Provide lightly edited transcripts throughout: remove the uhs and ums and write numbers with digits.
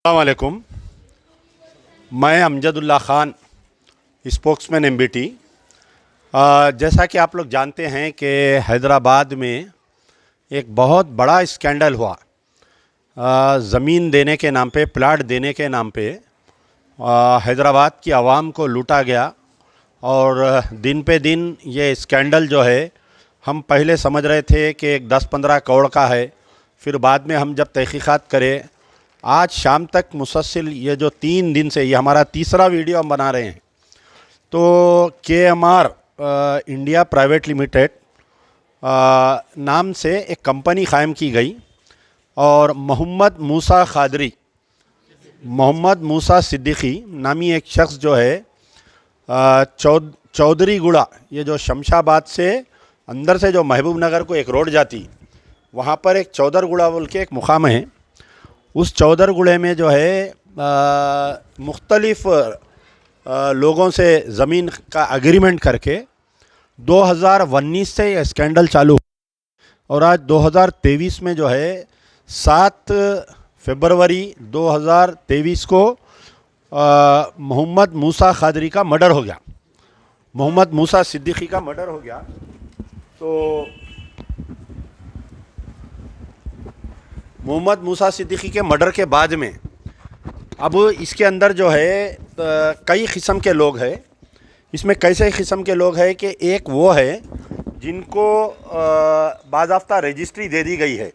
अस्सलाम वालेकुम। मैं अमजदुल्ला ख़ान, स्पोक्समैन एमबीटी। जैसा कि आप लोग जानते हैं कि हैदराबाद में एक बहुत बड़ा स्कैंडल हुआ। ज़मीन देने के नाम पे, प्लाट देने के नाम पे हैदराबाद की आवाम को लूटा गया। और दिन पे दिन ये स्कैंडल जो है, हम पहले समझ रहे थे कि एक 10-15 करोड़ का है। फिर बाद में हम जब तहकीक़ात करें, आज शाम तक मुसलसल ये जो 3 दिन से, ये हमारा तीसरा वीडियो हम बना रहे हैं, तो KMR इंडिया प्राइवेट लिमिटेड नाम से एक कंपनी क़ायम की गई और मोहम्मद मूसा सिद्दीकी नामी एक शख्स जो है, चौधरी गुड़ा, ये जो शमशाबाद से अंदर से जो महबूब नगर को एक रोड जाती, वहाँ पर एक चौधर गुड़ा बोल के एक मुकाम है। उस चौधर गुड़े में जो है मुख्तलिफ़ लोगों से ज़मीन का एग्रीमेंट करके 2019 से ये स्कैंडल चालू और आज 2023 में जो है 7 फरवरी 2023 को मोहम्मद मूसा खादरी का मर्डर हो गया, मोहम्मद मूसा सिद्दीकी का मर्डर हो गया। तो मोहम्मद मूसा सिद्दीकी के मर्डर के बाद में अब इसके अंदर जो है कई किस्म के लोग हैं। इसमें कैसे किस्म के लोग हैं कि एक वो है जिनको बाज़ाफ्ता रजिस्ट्री दे दी गई है,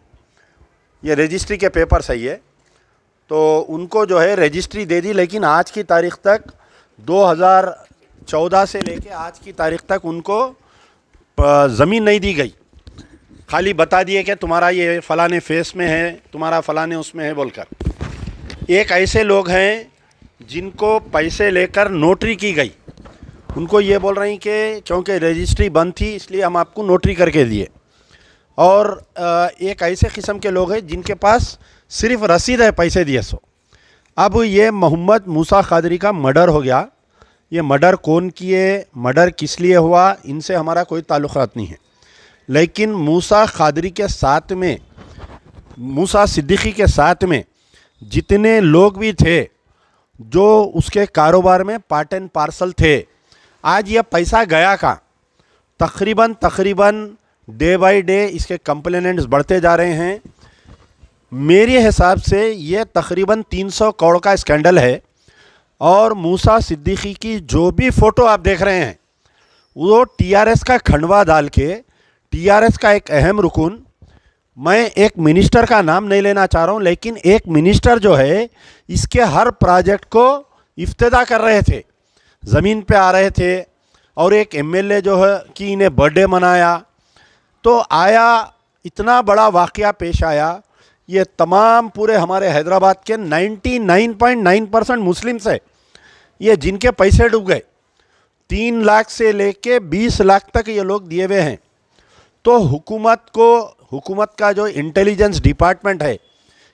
ये रजिस्ट्री के पेपर सही है, तो उनको जो है रजिस्ट्री दे दी, लेकिन आज की तारीख़ तक 2014 से लेके आज की तारीख़ तक उनको ज़मीन नहीं दी गई। खाली बता दिए कि तुम्हारा ये फ़लाने फेस में है, तुम्हारा फ़लाने उसमें है बोलकर। एक ऐसे लोग हैं जिनको पैसे लेकर नोटरी की गई, उनको ये बोल रही कि क्योंकि रजिस्ट्री बंद थी इसलिए हम आपको नोटरी करके दिए। और एक ऐसे किस्म के लोग हैं जिनके पास सिर्फ रसीद है पैसे दिए सो। अब ये मोहम्मद मूसा खादरी का मर्डर हो गया। ये मर्डर कौन किए, मर्डर किस लिए हुआ, इनसे हमारा कोई ताल्लुक़ात नहीं है। लेकिन मूसा खादरी के साथ में, मूसा सिद्दीकी के साथ में जितने लोग भी थे जो उसके कारोबार में पार्ट एंड पार्सल थे, आज यह पैसा गया कहाँ? तकरीबन डे बाय डे इसके कंप्लेनेंट्स बढ़ते जा रहे हैं। मेरे हिसाब से ये तकरीबन 300 करोड़ का स्कैंडल है। और मूसा सिद्दीकी की जो भी फ़ोटो आप देख रहे हैं, वो TRS का खंडवा डाल के, TRS का एक अहम रुकन, मैं एक मिनिस्टर का नाम नहीं लेना चाह रहा हूँ, लेकिन एक मिनिस्टर जो है इसके हर प्रोजेक्ट को इफ्तिदा कर रहे थे, ज़मीन पे आ रहे थे। और एक MLA जो है कि इन्हें बर्थडे मनाया, तो आया इतना बड़ा वाक़या पेश आया। ये तमाम पूरे हमारे हैदराबाद के 99.9% मुस्लिम्स है, ये जिनके पैसे डूब गए। 3 लाख से लेके 20 लाख तक ये लोग दिए हुए हैं। तो हुकूमत का जो इंटेलिजेंस डिपार्टमेंट है,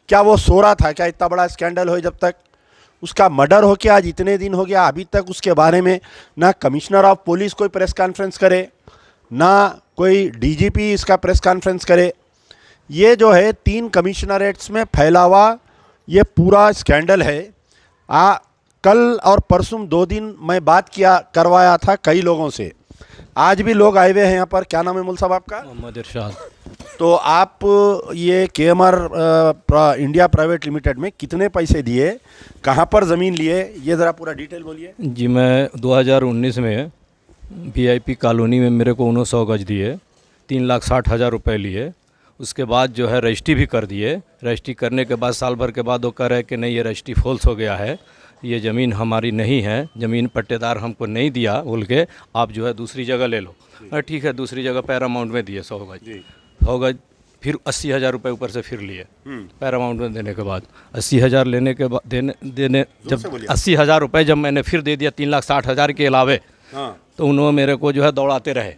क्या वो सो रहा था क्या? इतना बड़ा स्कैंडल हो, जब तक उसका मर्डर हो के आज इतने दिन हो गया, अभी तक उसके बारे में ना कमिश्नर ऑफ पुलिस कोई प्रेस कॉन्फ्रेंस करे, ना कोई DGP इसका प्रेस कॉन्फ्रेंस करे। ये जो है 3 कमिश्नरेट्स में फैला हुआ ये पूरा स्कैंडल है। कल और परसों 2 दिन मैं बात करवाया था कई लोगों से, आज भी लोग आए हुए हैं यहाँ पर। क्या नाम है मुल साहब आपका? मोहम्मद इरशाद। तो आप ये KMR इंडिया प्राइवेट लिमिटेड में कितने पैसे दिए, कहाँ पर ज़मीन लिए, ये ज़रा पूरा डिटेल बोलिए। जी, मैं 2019 में VIP कॉलोनी में मेरे को 1900 गज दिए, 3,60,000 रुपये लिए। उसके बाद जो है रजिस्ट्री भी कर दिए। रजिस्ट्री करने के बाद साल भर के बाद वो कह रहे कि नहीं, ये रजिस्ट्री फॉल्स हो गया है, ये ज़मीन हमारी नहीं है, ज़मीन पट्टेदार हमको नहीं दिया बोल के, आप जो है दूसरी जगह ले लो। ठीक है, दूसरी जगह पैरामाउंट में दिए 100 गज। फिर 80,000 रुपये ऊपर से फिर लिए पैरामाउंट में देने के बाद। 80,000 लेने के बाद देने जब 80,000 रुपये जब मैंने फिर दे दिया 3,60,000 के अलावे, तो उन्होंने मेरे को जो है दौड़ाते रहे,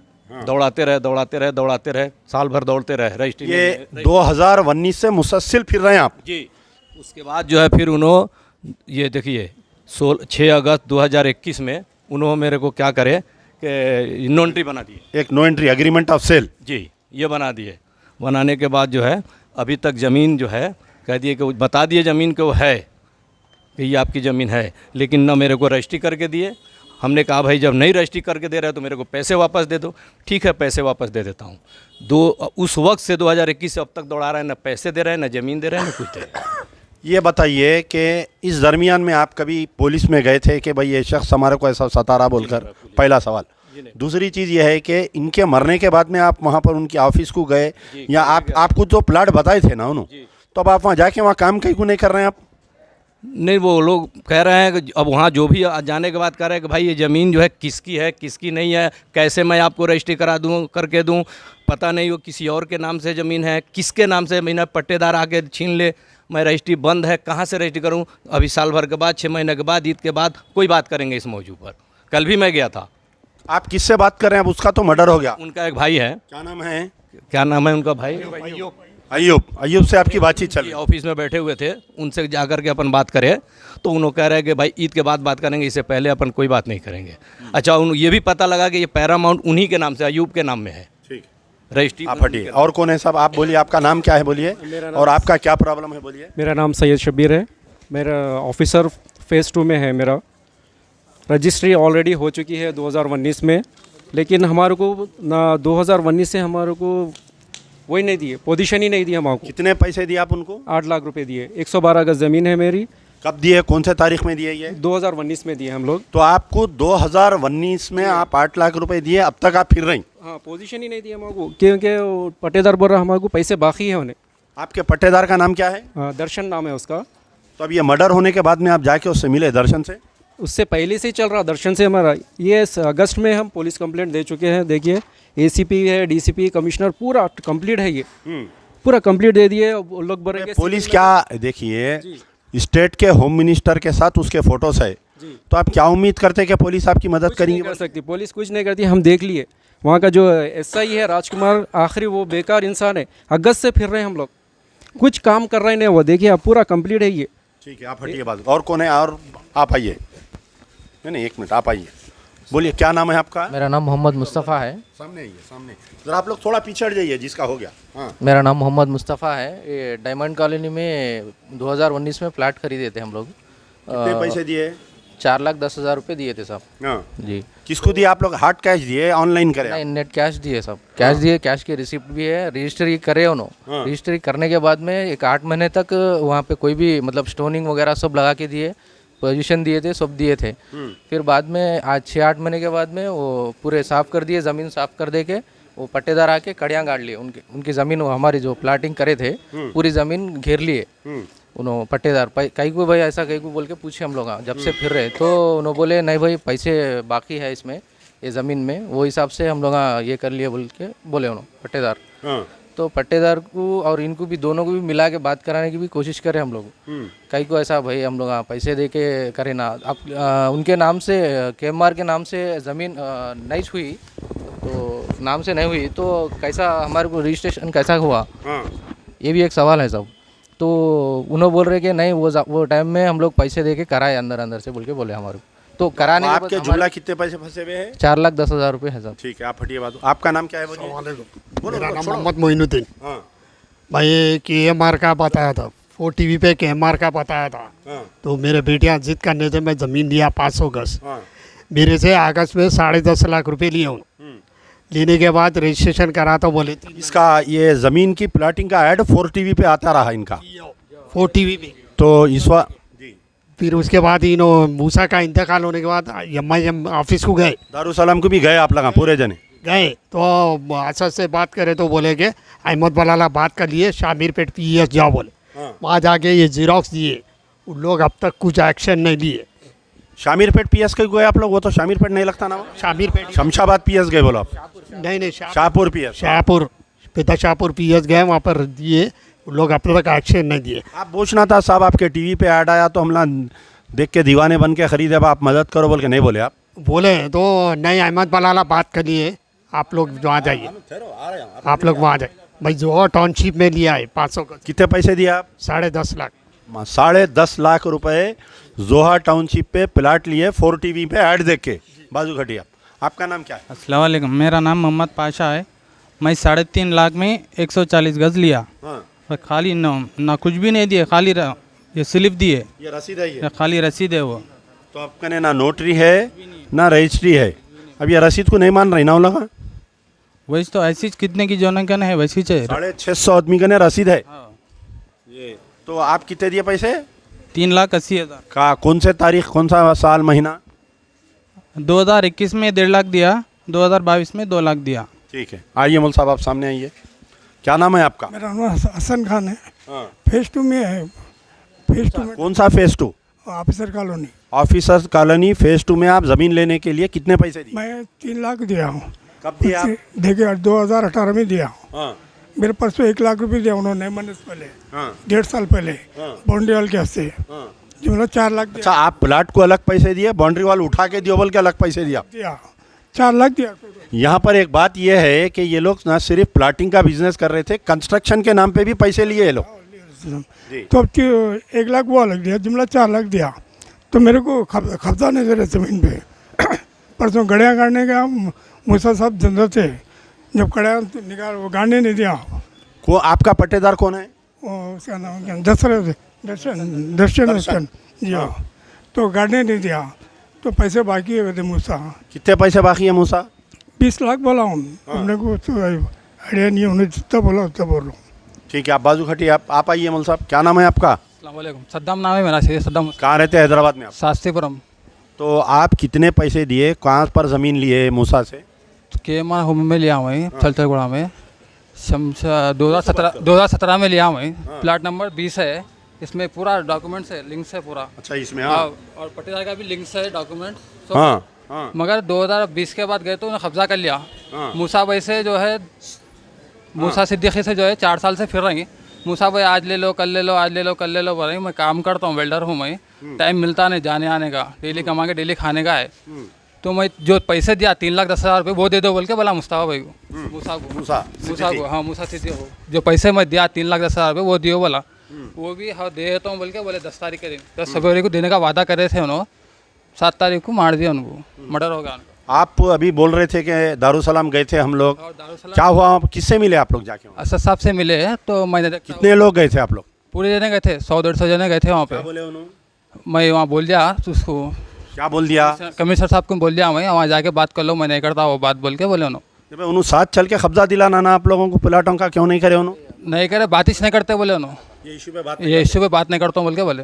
साल भर दौड़ते रहे। रजिस्ट्री ये 2019 से मुसलसल फिर रहे हैं आप? जी। उसके बाद जो है फिर उन्होंने, ये देखिए 6 अगस्त 2021 में उन्होंने मेरे को क्या करे कि नो एंट्री बना दिए, एक no entry agreement of sale. जी, ये बना दिए। बनाने के बाद जो है अभी तक ज़मीन जो है कह दिए कि बता दिए ज़मीन के वो है, कि ये आपकी ज़मीन है, लेकिन न मेरे को रजिस्ट्री करके दिए। हमने कहा भाई जब नहीं रजिस्ट्री करके दे रहे हो तो मेरे को पैसे वापस दे दो। ठीक है, पैसे वापस दे देता हूँ। उस वक्त से 2021 से अब तक दौड़ा रहे हैं, न पैसे दे रहे हैं, न ज़मीन दे रहे हैं, न कुछ दे रहे हैं। ये बताइए कि इस दरमियान में आप कभी पुलिस में गए थे कि भाई ये शख्स हमारे को ऐसा सता रहा बोलकर? पहला सवाल। दूसरी चीज़ ये है कि इनके मरने के बाद में आप वहाँ पर उनकी ऑफिस को गए या आपको जो प्लाट बताए थे ना उन्होंने, तो अब आप वहाँ जाके वहाँ काम कहीं को नहीं कर रहे हैं आप? नहीं, वो लोग कह रहे हैं कि अब वहाँ जो भी जाने के बाद कह रहे हैं कि भाई ये ज़मीन जो है किसकी है किसकी नहीं है, कैसे मैं आपको रजिस्ट्री करा दूँ करके दूँ, पता नहीं वो किसी और के नाम से ज़मीन है, किसके नाम से मैंने पट्टेदार आके छीन ले, मैं रजिस्ट्री बंद है, कहाँ से रजिस्ट्री करूँ? अभी साल भर के बाद 6 महीने के बाद ईद के बाद कोई बात करेंगे इस मौजू पर। कल भी मैं गया था। आप किससे बात कर रहे हैं? अब उसका तो मर्डर हो गया। उनका एक भाई है। क्या नाम है? क्या नाम है उनका भाई? अय्यूब से आपकी बातचीत चल रही है? ऑफिस में बैठे हुए थे, उनसे जाकर के अपन बात करें तो उन्होंने कह रहे हैं कि भाई ईद के बाद बात करेंगे, इससे पहले अपन कोई बात नहीं करेंगे। अच्छा, ये भी पता लगा कि ये पैरामाउंट उन्हीं के नाम से, अय्यूब के नाम में है रजिस्ट्री। आप हटिए। और कौन है साहब? आप बोलिए, आपका नाम क्या है बोलिए, और आपका क्या प्रॉब्लम है बोलिए। मेरा नाम सैयद शब्बीर है। मेरा ऑफिसर फेज़ 2 में है। मेरा रजिस्ट्री ऑलरेडी हो चुकी है 2019 में, लेकिन हमारे को ना 2019 से हमारे को वही नहीं दिए, पोजीशन ही नहीं दी हमको। कितने पैसे दिए आप उनको? 8 लाख रुपए दिए। 112 गज ज़मीन है मेरी। कब दिए? कौन से तारीख में दिए ये? 2019 में दिए हम लोग। तो आपको 2019 में आप 8 लाख रुपए दिए, अब तक आप फिर रही? हाँ, पोजीशन ही नहीं दी हमको, क्योंकि वो पट्टेदार बोल रहा हमारे को पैसे बाकी है उन्हें। आपके पट्टेदार का नाम क्या है? दर्शन नाम है उसका। तो अब ये मर्डर होने के बाद में आप जाके उससे मिले दर्शन से? उससे पहले से ही चल रहा दर्शन से हमारा। ये अगस्त में हम पुलिस कंप्लेंट दे चुके हैं। देखिए, एसीपी है, डीसीपी, कमिश्नर, पूरा कंप्लीट है। ये पूरा कंप्लीट दे दिए। लोग बोलेंगे पुलिस क्या, देखिए स्टेट के होम मिनिस्टर के साथ उसके फोटोस है, तो आप क्या उम्मीद करते हैं कि पुलिस आपकी मदद करेंगी? कर सकती पुलिस कुछ नहीं करती। हम देख लिए वहाँ का जो एसआई है राजकुमार, आखिरी वो बेकार इंसान है। अगस्त से फिर रहे हैं हम लोग, कुछ काम कर रहे नहीं। वो देखिए अब पूरा कंप्लीट है ये। ठीक है, आप हटिए बात। और कौन है? और आप आइए। नहीं, एक मिनट, आप आइए, बोलिए क्या नाम है आपका? मेरा नाम मोहम्मद मुस्तफ़ा है। सामने आइए, सामने जरा आप लोग थोड़ा पीछे हट जाइए, जिसका हो गया। हाँ, मेरा नाम मोहम्मद मुस्तफ़ा है। ये डायमंड कॉलोनी में 2019 में फ्लैट खरीदे थे हम लोग। कितने पैसे दिए? 4,10,000 रुपये दिए थे साहब। हाँ जी। किसको दिए आप लोग? हार्ड कैश दिए, ऑनलाइन करे? नहीं, नेट कैश दिए सब। कैश दिए, कैश की रिसिप्ट भी है। रजिस्ट्री करे उन्होंने। रजिस्ट्री करने के बाद में एक 8 महीने तक वहाँ पे कोई भी मतलब स्टोनिंग वगैरह सब लगा के दिए, पोजीशन दिए थे, सब दिए थे। फिर बाद में आज 6-8 महीने के बाद में वो पूरे साफ़ कर दिए, ज़मीन साफ़ कर दे के वो पट्टेदार आके कड़ियाँ गाड़ लिए। उनकी ज़मीन, हमारी जो प्लाटिंग करे थे पूरी ज़मीन घेर लिए उन्होंने पट्टेदार। कहीं को भाई ऐसा कहीं को बोल के पूछे हम लोग जब से फिर रहे, तो उन्होंने बोले नहीं भाई पैसे बाकी है इसमें, ये ज़मीन में, वो हिसाब से हम लोग ये कर लिए बोल के बोले उन्होंने पट्टेदार। तो पट्टेदार को और इनको भी, दोनों को भी मिला के बात कराने की भी कोशिश करें हम लोग। कहीं को ऐसा भाई हम लोग पैसे दे के करें ना। आप उनके नाम से, केएमआर के नाम से ज़मीन नहीं हुई, तो नाम से नहीं हुई तो कैसा हमारे को रजिस्ट्रेशन कैसा हुआ, ये भी एक सवाल है सब। तो उन्होंने बोल रहे कि नहीं, वो टाइम में हम लोग पैसे दे के कराए अंदर से बोल के बोले हमारे को। तो कराने आपके जुमला कितने पैसे फंसे हुए हैं? 4,10,000 रुपये है साहब। ठीक है, आप हटिए बात। आपका नाम क्या है बोलिए? मेरा नाम मोहम्मद मोइनुद्दीन। हाँ, भाई KMR का बताया था, 4 TV पे KMR का बताया था। हाँ, तो मेरे बेटियाँ जिद करने से मैं ज़मीन लिया 500 गज। हाँ, मेरे से अगस्त में 10.5 लाख रुपए लिए उन्होंने। लेने के बाद रजिस्ट्रेशन करा तो बोले इसका ये ज़मीन की प्लाटिंग का ऐड 4 TV पे आता रहा इनका, 4 TV पे। तो इस बार फिर उसके बाद इन्होंने मूसा का इंतकाल होने के बाद MIM ऑफिस को गए, दारुसलाम को भी गए आप लगा पूरे जने गए तो असद से बात करे तो बोले कि अहमद बलाला बात कर लिए, शामिर पेट PES जाओ बोले। वहाँ जाके ये जीरोक्स दिए, उन लोग अब तक कुछ एक्शन नहीं लिए। शामिर पेट PS के गए आप लोग? वो तो शामिर पेट नहीं लगता ना, शामिर पेट शमशाबाद PS गए बोलो आप? नहीं, शाहपुर PS। शाहपुर, पिता शाहपुर PES गए, वहाँ पर दिए, उन लोग अब तक एक्शन नहीं दिए। आप पूछना था साहब, आपके टीवी पे ऐड आया तो हमला देख के दीवाने बन के खरीदे, आप मदद करो बोल के नहीं बोले आप? बोले तो नहीं, अहमद बलाला बात कर लिए, आप लोग वहाँ जाइए, आप लोग वहाँ जाइए। भाई जो टाउनशिप में लिया है 500 का। कितने पैसे दिए आप? 10.5 लाख। 10.5 लाख रुपए जोहा टाउनशिप पे प्लाट लिए 4 TV पे ऐड देख के। बाजू घटिया, आपका नाम क्या है? अस्सलाम वालेकुम, मेरा नाम मोहम्मद पाशा है। मैं 3.5 लाख में 140 गज लिया। हाँ, और खाली ना कुछ भी नहीं दिए, खाली ये स्लिप दिए, ये रसीद है ये? ये खाली रसीद है वो। तो आपका ने ना नोटरी है ना रजिस्ट्री है, अब ये रसीद को नहीं मान रही ना वो लगा? वैसे तो ऐसी कितने की जोन का है वैसी चाहिए। 650 आदमी का ने रसीद है हाँ। ये। तो आप कितने दिए पैसे? 3,80,000। का कौन से तारीख, कौन सा साल, महीना? 2021 में 1.5 लाख दिया, 2022 में 2 लाख दिया। ठीक है, आइए मौल साहब आप सामने आइए। क्या नाम है आपका? मेरा नाम हसन खान है। हाँ। फेज 2 में है। फेज 2 में कौन सा phase 2? Officer colony. Officers colony phase 2 में आप जमीन लेने के लिए कितने पैसे दिए? मैं 3 लाख दिया हूँ। कब दिया आप? देखिए 2018 में दिया हूँ। हाँ मेरे पास तो 1 लाख रुपये दिया उन्होंने महीने से पहले, हाँ 1.5 साल पहले हाँ। बाउंड्री वाल के हस्ते हाँ। जो मतलब 4 लाख अच्छा, आप प्लाट को अलग पैसे दिए, बाउंड्री वाल उठा के दियो बोल के अलग पैसे दिया? दिया 4 लाख दिया। यहाँ पर एक बात यह है कि ये लोग ना सिर्फ प्लाटिंग का बिजनेस कर रहे थे, कंस्ट्रक्शन के नाम पे भी पैसे लिए ये लोग। जी। तो अब 1 लाख वो अलग दिया, जुमला 4 लाख दिया। तो मेरे को कब्जा नहीं दे रहे ज़मीन पे। परसों गड़िया गाड़ने का मूसा साहब जंदर थे, जब गड़िया निकाल वो गाड़ने नहीं दिया। को आपका पट्टेदार कौन है? वो उसका नाम क्या, दर्शन जी हाँ। तो गाड़ने नहीं दिया, तो पैसे बाकी है थे मूसा। कितने पैसे बाकी है मूसा? 20 लाख बोला हूँ। हमने को तो आइडिया नहीं, उन्हें जितना बोला उतना बोल रहा हूँ। ठीक है, आप बाजू खटिए, आप आइए मौल साहब। क्या नाम है आपका? अस्सलामुअलैकुम। सद्दाम नाम है मेरा, सैयद सद्दाम। कहाँ रहते हैं हैदराबाद में आप? शास्त्रीपुरम तो आप कितने पैसे दिए, कहाँ पर ज़मीन लिए मूसा से? केमा होम में लिया हुआ है, थलथलगुड़ा में। 2017 में लिया हुआ है। प्लाट नंबर 20 है, इसमें पूरा डॉक्यूमेंट्स है, लिंक्स है पूरा। अच्छा, इसमें? हाँ, और पट्टेदार का भी लिंक्स है, डॉक्यूमेंट सब। हाँ हाँ मगर 2020 के बाद गए तो उन्हें कब्जा कर लिया। हाँ। मूसा भाई से जो है, मूसा सिद्दीकी से जो है 4 साल से फिर रही। मूसा भाई आज ले लो, कल ले लो, आज ले लो, कल ले लो बोल रही। मैं काम करता हूँ, वेल्डर हूँ मैं, टाइम मिलता नहीं जाने आने का, डेली कमा के डेली खाने का है। तो मैं जो पैसे दिया 3,10,000 रुपये वो दे दो बोल के बोला मुस्ताफा भाई को, मूसा को, हाँ मूसा सिद्दीकी को। जो पैसे मैं दिया 3,10,000 रुपये वो दियो बोला, वो भी हाँ दे देता हूँ बोल के बोले 10 तारीख के दिन, 10 फरवरी को देने का वादा कर रहे थे उन्होंने। 7 तारीख को मार दिया उनको, मर्डर हो गया उनका। आप अभी बोल रहे थे कि दारुसलाम गए थे हम लोग, और दारुसलाम क्या हुआ, किससे मिले आप लोग जाके वहाँ? असद साहब से मिले तो मैंने देखा कितने लोग गए थे आप लोग? पूरे जने गए थे, 100-150 जने गए थे वहाँ पे। बोले उन्होंने? मैं वहाँ बोल दिया उसको, क्या बोल दिया? कमिश्नर साहब को बोल दिया मैं, वहाँ जाके बात कर लो, मैं नहीं करता वो बात बोल के बोले उन्होंने। उन्होंने साथ चल के कब्जा दिलाना ना आप लोगों को प्लाटों का, क्यों नहीं करे उन्होंने? नहीं करे, बात ही नहीं करते बोले उन्होंने, ये इशू पे बात ये इश्यू पे बात नहीं करता हूँ बोल के बोले।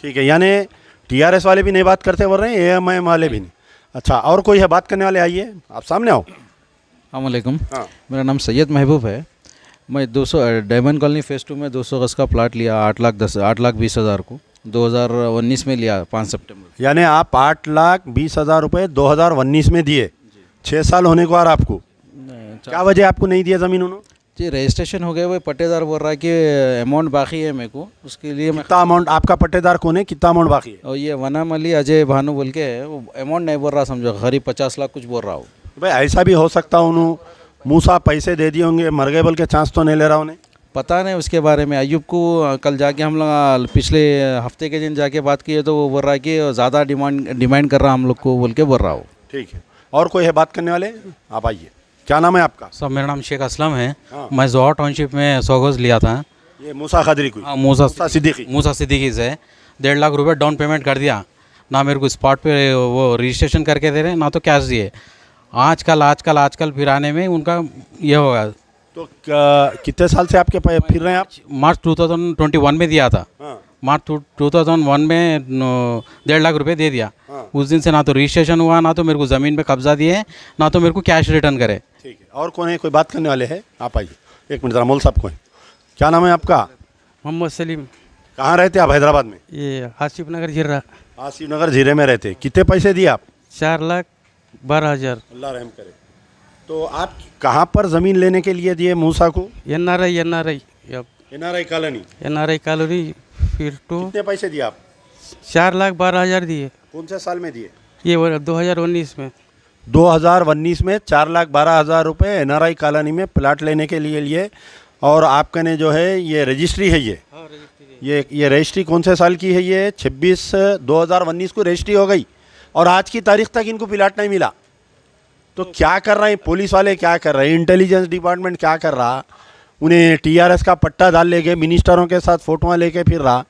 ठीक है, यानी टीआरएस वाले भी नहीं बात करते बोल रहे हैं, एएमआईएम वाले भी नहीं। अच्छा, और कोई है बात करने वाले? आइए आप सामने आओ। अस्सलामुअलैकुम। हाँ। मेरा नाम सैयद महबूब है। मैं 200 डायमंड कॉलोनी फेज़ 2 में 200 गज का प्लाट लिया 8,20,000 को 2019 में लिया 5 सितंबर। यानी आप 8,20,000 रुपये 2019 में दिए, 6 साल होने को आ रहा आपको। क्या वजह आपको नहीं दिया ज़मीन उन्होंने? जी रजिस्ट्रेशन हो गया, वो पट्टेदार बोल रहा है कि अमाउंट बाकी है मेरे को, उसके लिए मैं। कितना अमाउंट आपका पट्टेदार कौन है, कितना अमाउंट बाकी है? और ये वनाम अली अजय भानु बोल के है, वो अमाउंट नहीं बोल रहा, समझो करीब 50 लाख कुछ बोल रहा हो। भाई ऐसा भी हो सकता उन्होंने मूसा पैसे दे दिए होंगे, मर गए बोल के चांस तो नहीं ले रहा उन्हें? पता नहीं उसके बारे में। अयूब को कल जाके हम लोग पिछले हफ्ते के दिन जाके बात किए तो वो बोल रहा है कि ज़्यादा डिमांड कर रहा हम लोग को बोल के बोल रहा हो। ठीक है, और कोई है बात करने वाले? आप आइए। क्या नाम है आपका? सर मेरा नाम शेख असलम है। हाँ। मैं जोहर टाउनशिप में 100 गज लिया था। ये मूसा खदरी कोई? हाँ, मूसा सिद्दीकी। मूसा सिद्दीकी से 1.5 लाख रुपए डाउन पेमेंट कर दिया, ना मेरे को स्पॉट पे वो रजिस्ट्रेशन करके दे रहे, ना तो कैश दिए। आजकल फिर आने में उनका ये हो गया। तो कितने साल से आपके फिर रहे हैं आप? मार्च 2021 में दिया था। हाँ। मार्च 2001 में 1.5 लाख रुपए दे दिया। हाँ। उस दिन से ना तो रजिस्ट्रेशन हुआ, ना तो मेरे को ज़मीन पे कब्जा दिए, ना तो मेरे को कैश रिटर्न करे। ठीक है, और कौन है, कोई बात करने वाले हैं? आप आइए। एक मिनट ज़रा, मोल साहब को है। क्या नाम है आपका? मोहम्मद सलीम। कहाँ रहते आप हैदराबाद में? ये आसिफ नगर जिर्रा। आसिफ नगर जीरे में रहते। कितने पैसे दिए आप? 4,12,000। अल्लाह रहम करे। तो आप कहाँ पर ज़मीन लेने के लिए दिए मूसा को? NRI NRI colony. फिर तो कितने पैसे दिए आप? 4,12,000 दिए। कौन से साल में दिए? ये 2019 में। 2019 में 4,12,000 रुपये एनआरआई कॉलोनी में प्लाट लेने के लिए और आपका ने जो है ये रजिस्ट्री है, ये रजिस्ट्री कौन से साल की है? ये 26/2019 को रजिस्ट्री हो गई और आज की तारीख तक इनको प्लाट नहीं मिला। तो क्या कर रहे हैं पुलिस वाले, क्या कर रहे हैं इंटेलिजेंस डिपार्टमेंट, क्या कर रहा? उन्हें टीआरएस का पट्टा डाल ले गए, मिनिस्टरों के साथ फ़ोटोआँ लेके फिर रहा।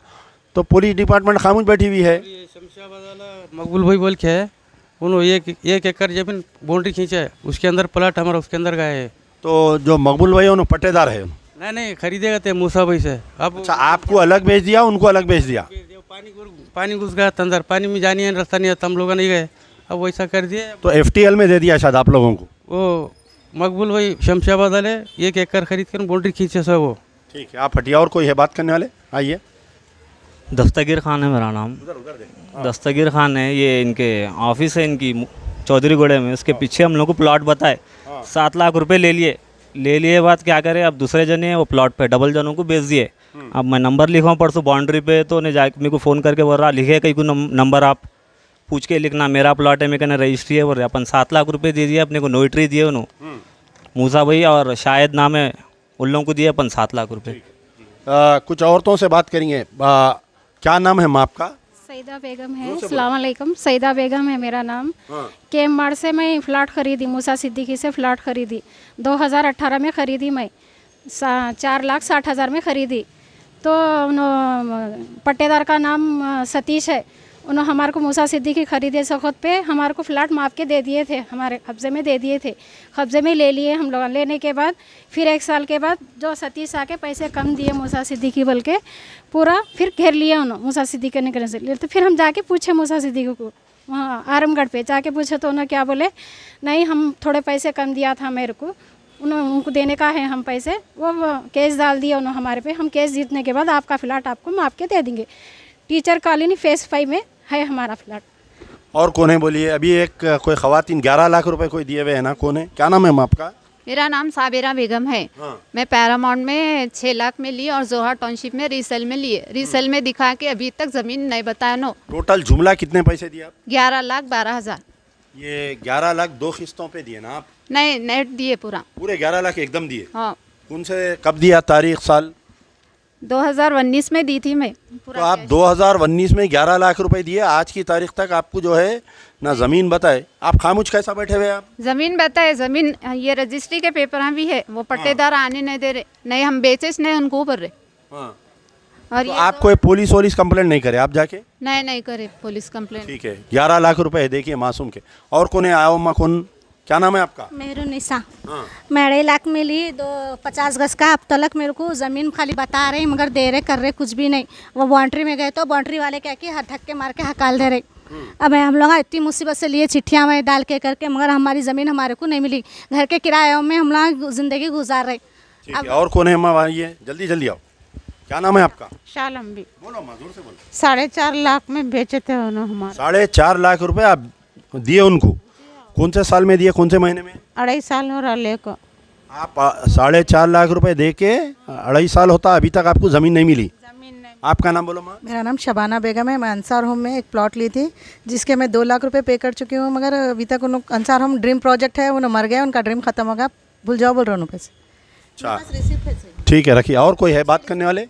तो पुलिस डिपार्टमेंट खामोश बैठी हुई है। ये शमशाबाद वाला मकबूल भाई बोल के है, उन्होंने एक एकड़ जमीन बाउंड्री खींचा है, उसके अंदर प्लाट हमारा उसके अंदर गए है। तो जो मकबूल भाई है उन्होंने पट्टेदार है। नहीं खरीदेगा थे मूसा भाई से। अब अच्छा, आपको अलग बेच दिया, उनको अलग बेच दिया। पानी घुस गया अंदर, पानी में जानी है रास्ता नहीं है, तो हम लोग नहीं गए, अब वैसा कर दिए। तो FTL में दे दिया शायद आप लोगों को। वो मकबूल भाई शमशाबाद वाले 1 एकड़ खरीद कर बाउंड्री खींचे सब वो। ठीक है, आप हटिया। और कोई है बात करने वाले? आइए। दस्तगीर खान है मेरा नाम। दस्तगीर खान है, ये इनके ऑफिस है इनकी चौधरी गोड़े में। उसके पीछे हम लोग को प्लॉट बताए, 7 लाख रुपए ले लिए बात क्या करें, अब दूसरे जने हैं वो प्लॉट पे डबल जनों को बेच दिए। अब मैं नंबर लिखा परसों बाउंड्री पे, तो ने जाके मेरे को फ़ोन करके बोल रहा लिखे कहीं को नंबर आप पूछ के लिखना, मेरा प्लॉट है, मैं कहना रजिस्ट्री है। बोल रहे अपन 7 लाख रुपए दे दिए, अपने को नोटरी दिए उन्होंने, मूसा भाई और शायद नाम है, उन लोगों को दिए अपन 7 लाख रुपए। कुछ औरतों से बात करेंगे। क्या नाम है माँ आपका? सईदा बेगम है। अस्सलाम वालेकुम। सईदा बेगम है मेरा नाम। केम मार्ड से मैं फ्लैट खरीदी, मूसा सिद्दीकी से फ्लैट खरीदी 2018 में ख़रीदी मैं, 4,60,000 में ख़रीदी। तो पट्टेदार का नाम सतीश है, उन्होंने हमारे को मूसा सिद्दीकी खरीदे सखत पे हमारे को फ्लैट माप के दे दिए थे, हमारे कब्ज़े में दे दिए थे, कब्ज़े में ले लिए हम लोग। लेने के बाद फिर 1 साल के बाद जो सतीश आके पैसे कम दिए मूसा सिद्दीकी बोल के पूरा फिर घेर लिया उन्होंने मूसा सिद्दीकी ने करने से। तो फिर हम जाके पूछे मूसा सिद्दीकी को वहाँ आरामगढ़ पे जाके पूछे, तो उन्होंने क्या बोले, नहीं हम थोड़े पैसे कम दिया था मेरे को, उनको देने का है हम पैसे। वो केस डाल दिया उन्होंने हमारे पे। हम केस जीतने के बाद आपका फ्लैट आपको माप के दे देंगे। टीचर कॉलोनी फेस 5 में है हमारा फ्लैट। और कौन है बोलिए? अभी एक कोई खवातीन 11 लाख रुपए कोई दिए हुए है ना, कौन है? क्या नाम है आपका? मेरा नाम साबिरा बेगम है। मैं पैरामाउंट में 6 लाख में ली और जोहर टाउनशिप में रीसेल में लिए। रीसेल में दिखा के अभी तक ज़मीन नहीं बताया नो। टोटल जुमला कितने पैसे दिए आप? 11,12,000। ये 11 लाख 2 किस्तों पे दिए ना आप? नहीं, नेट दिए पूरे 11 लाख एकदम दिए। हाँ। कौन से कब दिया, तारीख साल? 2019 में दी थी मैं। तो आप 2019 में 11 लाख रुपए दिए, आज की तारीख तक आपको जो है ना ज़मीन बताए, आप खामोश कैसा बैठे हुए? आप ज़मीन बताए, ज़मीन ये रजिस्ट्री के पेपर भी है, वो पट्टेदार आने नहीं दे रहे, नहीं हम बेचे नहीं उनको ऊपर रहे। और तो आप कोई पुलिस वोलिस कंप्लेंट नहीं करे आप जाके? नहीं करे पुलिस कंप्लेंट। ठीक है, 11 लाख रुपए देखिए मासूम के। और कौन है? आओ माँ, कौन, क्या नाम है आपका? मेहरुनिसा। मैं 2.5 लाख में ली, 50 गज का। अब तक मेरे को ज़मीन खाली बता रहे मगर दे रहे कर रहे कुछ भी नहीं। वो बाउंड्री में गए तो बाउंड्री वाले क्या कि धक्के मार के हकाल दे रहे। अब हम लोग इतनी मुसीबत से लिए चिट्ठियाँ में डाल के करके, मगर हमारी ज़मीन हमारे को नहीं मिली। घर के किरायों में हम लोग ज़िंदगी गुजार रहे। ठीक है, और कौन है माँ? आइए जल्दी जल्दी आओ। क्या नाम है आपका? शालम भी। बोलो माँ, जोर से बोलो। 4.5 लाख में बेचे थे उन्होंने हमारे। 4.5 लाख रुपए आप दिए उनको? कौन से साल में दिए, कौन से महीने में? 2.5 साल हो रहा ले को। आप 4.5 लाख रुपए दे के 2.5 साल होता, अभी तक आपको ज़मीन नहीं मिली। आपका नाम बोलो माँ। मेरा नाम शबाना बेगम है। मैं अंसार होम में एक प्लॉट ली थी जिसके मैं 2 लाख रुपए पे कर चुकी हूँ, मगर अभी तक उन अंसार होम ड्रीम प्रोजेक्ट है, उन्हें मर गया, उनका ड्रीम खत्म हो गया। भूल जाओ बोल रहा हूँ पैसे। अच्छा ठीक है, रखिए। और कोई है बात करने वाले?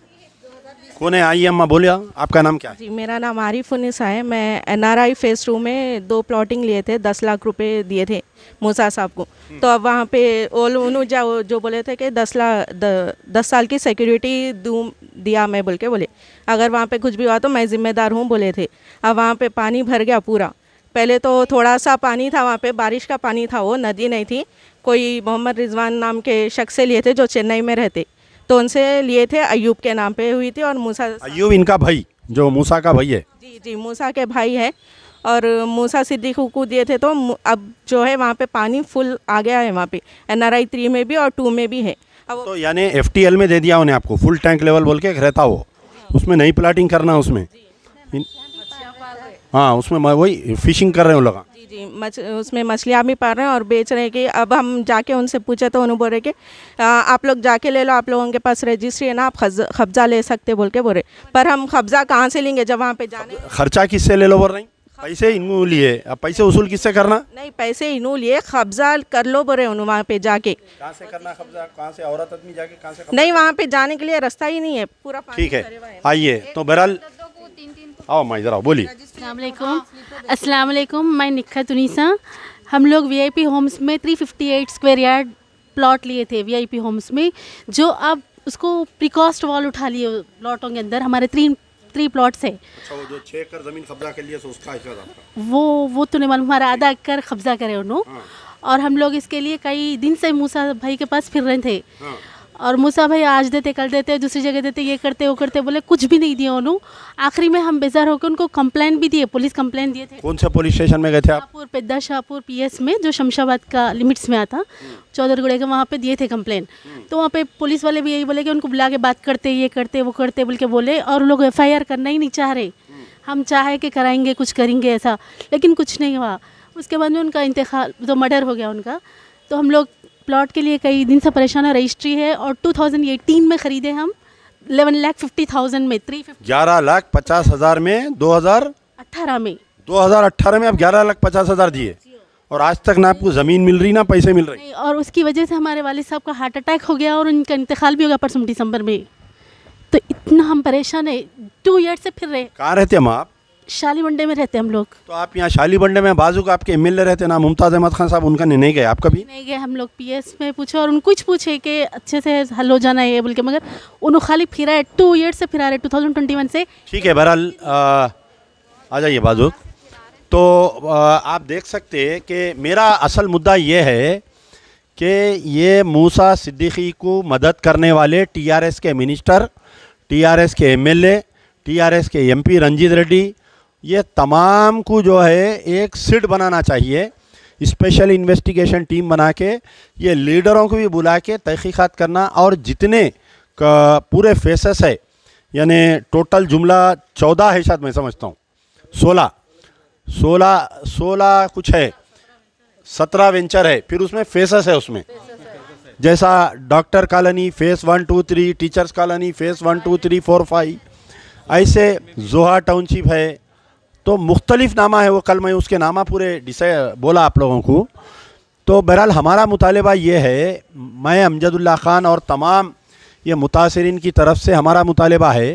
कौन है? आइए अम्मा बोलिए, आपका नाम क्या है? जी, मेरा नाम आरिफ उन्नीसा है। मैं NRI फेज़ 2 में 2 प्लॉटिंग लिए थे, 10 लाख रुपए दिए थे मूसा साहब को। तो अब वहाँ पे उन्होंने जो बोले थे कि 10 साल की सिक्योरिटी दिया मैं बोल के बोले, अगर वहाँ पे कुछ भी हुआ तो मैं ज़िम्मेदार हूँ बोले थे। अब वहाँ पे पानी भर गया पूरा। पहले तो थोड़ा सा पानी था वहाँ पे, बारिश का पानी था, वो नदी नहीं थी। कोई मोहम्मद रिजवान नाम के शख्स से लिए थे जो चेन्नई में रहते, तो उनसे लिए थे, अयूब के नाम पे हुई थी। और मूसा, अयूब इनका भाई, जो मूसा का भाई है? जी, मूसा के भाई है। और मूसा सिद्दीकी को दिए थे। तो अब जो है वहाँ पे पानी फुल आ गया है, वहाँ पे NRI 3 में भी और 2 में भी है। अब तो यानी FTL में दे दिया उन्हें आपको, फुल टैंक लेवल बोल के रहता हो, उसमें नहीं प्लाटिंग करना उसमें। हाँ, उसमें वही फिशिंग कर रहे हो लोग। जी, उसमें मछलियाँ भी पाल रहे हैं और बेच रहे हैं। कि अब हम जाके उनसे पूछे तो उन्होंने बोल रहे कि आप लोग जाके ले लो, आप लोगों के पास रजिस्ट्री है ना, आप कब्जा ले सकते बोल के बोल रहे। पर हम कब्जा कहाँ से लेंगे जब वहाँ पे जाने? खर्चा किससे ले लो बोल रही? पैसे इन्हों लिए, अब पैसे वसूल किससे करना? नहीं, पैसे इन्हों लिए, कब्जा कर लो बोल रहे उन्होंने वहाँ पे जाके। कहाँ से करना कब्जा? कहाँ से औरत आदमी जाके कहाँ से? नहीं, वहाँ पे जाने के लिए रास्ता ही नहीं है, पूरा पानी। ठीक है, आइए। तो बहरहाल आओ माँ, इधर आओ, बोलिए। अस्सलाम वालेकुम, मैं निखत उनीसा। हम लोग VIP होम्स में 358 स्क्वायर यार्ड प्लॉट लिए थे VIP होम्स में, जो अब उसको प्रीकॉस्ट वॉल उठा लिए प्लॉटों के अंदर। हमारे 3 3 प्लॉट्स है। अच्छा, वो जो 6 एकड़ ज़मीन कब्जा कर लिया, उसका हिस्सा आपका? वो तो नहीं मालूम, हमारा आधा एकड़ कब्जा करे उन्होंने। और हम लोग इसके लिए कई दिन से मूसा भाई के पास फिर रहे थे। और मूसा भाई आज देते, कल देते, दूसरी जगह देते, ये करते वो करते, बोले कुछ भी नहीं दिया उन्होंने। आखिरी में हम बेजार होकर उनको कंप्लेंट भी दिए, पुलिस कंप्लेंट दिए थे। कौन से पुलिस स्टेशन में गए थे आप? शाहपुर, पेद्दा शाहपुर PS में, जो शमशाबाद का लिमिट्स में आता, चौधरगुड़े के, वहाँ पे दिए थे कंप्लेंट। तो वहाँ पे पुलिस वाले भी यही बोले कि उनको बुला के बात करते, ये करते वो करते बोल के बोले। और लोग FIR करना ही नहीं चाह रहे। हम चाहे कि कराएंगे, कुछ करेंगे ऐसा, लेकिन कुछ नहीं हुआ। उसके बाद में उनका इंतकाल, तो मर्डर हो गया उनका। तो हम लोग प्लॉट के लिए कई दिन से परेशान है। रजिस्ट्री है और 2018 में ख़रीदे हम 11,50,000 में, 11,50,000 में 2018 में 2018 में आप 11,50,000 दिए और आज तक ना आपको ज़मीन मिल रही ना पैसे मिल रहे। और उसकी वजह से हमारे वालिद साहब का हार्ट अटैक हो गया और उनका इंतकाल भी हो गया परसों दिसंबर में। तो इतना हम परेशान है, 2 ईयर से फिर रहे। कहाँ रहते हम आप? शालीबंडे में रहते हम लोग। तो आप यहाँ शालीबंडे में बाजू का आपके MLA रहते ना, मुमताज़ अहमद खान साहब, उनका नहीं गए आप कभी? नहीं गए हम लोग। PS में पूछो और उनको कुछ पूछे कि अच्छे से हल हो जाना है बोल के, मगर उन्होंने खाली फिरा है। 2 ईयर से फिरा रहे, 2021 से। ठीक है, बहरहाल आ जाइए बाजू। तो आप देख सकते हैं कि मेरा असल मुद्दा ये है कि ये मूसा सिद्दीकी को मदद करने वाले TRS के मिनिस्टर, TRS के MLA, TRS के MP रंजीत रेड्डी, ये तमाम को जो है एक सिट बनाना चाहिए, स्पेशल इन्वेस्टिगेशन टीम बना के ये लीडरों को भी बुला के तहकीकात करना। और जितने पूरे फेसेस है, यानी टोटल जुमला 14 है शायद, मैं समझता हूँ 16 कुछ है, 17 वेंचर है, फिर उसमें फेसेस है। उसमें जैसा doctor colony face 1 2 3, teachers colony face 1 2 3 4 5, ऐसे जोहा टाउनशिप है। तो मुख्तलिफ नामा है वो, कल मैं उसके नामा पूरे बोला आप लोगों को। तो बहरहाल हमारा मुतालबा ये है, मैं अमजदुल्ला ख़ान और तमाम ये मुतासरीन की तरफ से हमारा मुतालबा है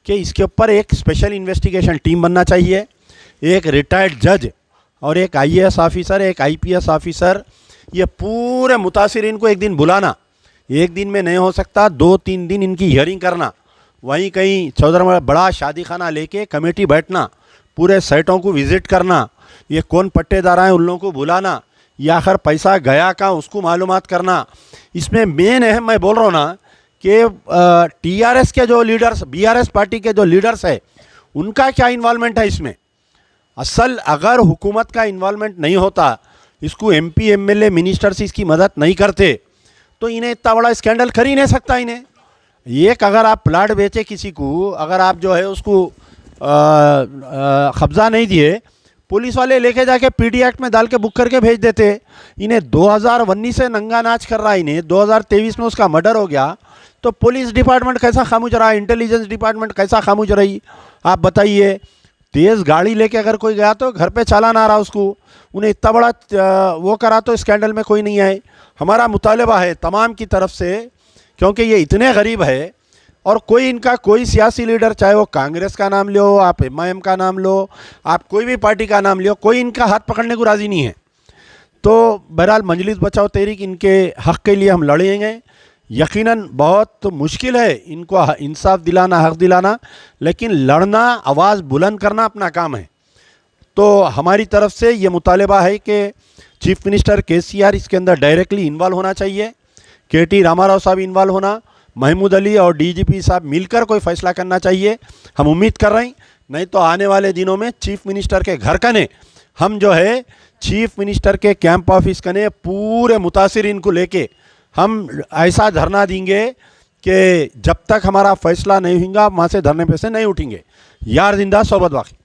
कि इसके ऊपर एक स्पेशल इन्वेस्टिगेशन टीम बनना चाहिए। एक रिटायर्ड जज और एक IAS ऑफिसर, एक IPS ऑफिसर, ये पूरे मुतासरीन को एक दिन बुलाना। एक दिन में नहीं हो सकता, 2-3 दिन इनकी हियरिंग करना, वहीं कहीं चौधरी बड़ा शादी खाना लेके कमेटी बैठना, पूरे साइटों को विज़िट करना, ये कौन पट्टेदार हैं उन लोगों को बुलाना, या आखिर पैसा गया कहाँ उसको मालूमात करना। इसमें मेन अहम मैं बोल रहा हूँ ना कि TRS के जो लीडर्स, BRS पार्टी के जो लीडर्स है, उनका क्या इन्वॉल्वमेंट है इसमें। असल अगर हुकूमत का इन्वॉल्वमेंट नहीं होता, इसको MP MLA मिनिस्टर्स इसकी मदद नहीं करते, तो इन्हें इतना बड़ा स्कैंडल कर ही नहीं सकता। इन्हें एक अगर आप प्लाट बेचे किसी को, अगर आप जो है उसको कब्ज़ा नहीं दिए, पुलिस वाले लेके जाके PD एक्ट में डाल के बुक करके भेज देते। इन्हें 2019 से नंगा नाच कर रहा है, इन्हें 2023 में उसका मर्डर हो गया, तो पुलिस डिपार्टमेंट कैसा खामोश रहा, इंटेलिजेंस डिपार्टमेंट कैसा खामोश रही, आप बताइए। तेज़ गाड़ी लेके अगर कोई गया तो घर पे चालान आ रहा उसको, उन्हें इतना बड़ा वो करा तो स्कैंडल में कोई नहीं आए। हमारा मुतालबा है तमाम की तरफ से, क्योंकि ये इतने गरीब है और कोई इनका कोई सियासी लीडर, चाहे वो कांग्रेस का नाम लो, आप MIM का नाम लो, आप कोई भी पार्टी का नाम लो, कोई इनका हाथ पकड़ने को राज़ी नहीं है। तो बहरहाल मजलिस बचाओ तहरीक इनके हक़ के लिए हम लड़ेंगे। यकीनन बहुत मुश्किल है इनको इंसाफ दिलाना, हक़ दिलाना, लेकिन लड़ना, आवाज़ बुलंद करना अपना काम है। तो हमारी तरफ से ये मुतालबा है कि चीफ मिनिस्टर KCR इसके अंदर डायरेक्टली इन्वॉल्व होना चाहिए, KT रामाराव साहब इन्वॉल्व होना, महमूद अली और DGP साहब मिलकर कोई फ़ैसला करना चाहिए। हम उम्मीद कर रहे हैं, नहीं तो आने वाले दिनों में चीफ मिनिस्टर के घर कने हम जो है चीफ मिनिस्टर के कैंप ऑफिस कने पूरे मुतासिरीन को लेके हम ऐसा धरना देंगे कि जब तक हमारा फ़ैसला नहीं होगा वहाँ से धरने पे से नहीं उठेंगे। यार जिंदा सोबत बाकी।